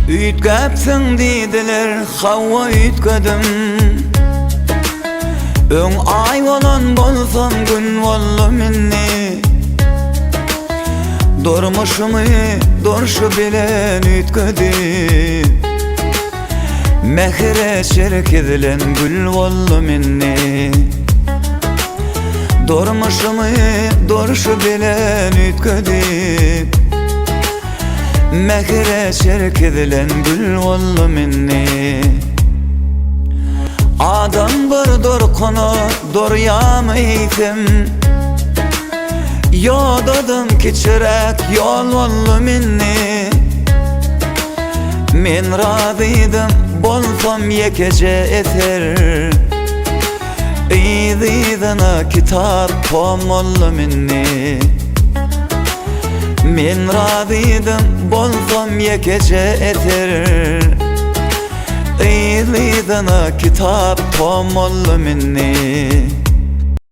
Üytkepsiň diýdiler, Hawwa üýtkedim. Öň ay bolan bolsam gün bollu minni. Durmuşumy dorşu bilen üýtkedim. Mehre şerk edilen gül bollu minni. Durmuşumy dorşu bilen üýtkedim. Mehre şerk edilen gül bollu minni. Adam bir dorkunu doryamy eýsem, ýodadım keçirek ýol bollu minni. Men razyydym bolsam ýekece eter, Eýdiňa kitap tom bollu minni. Men razyydym bolsam ýekece eter, Eýdiňa kitap tom bollu minni.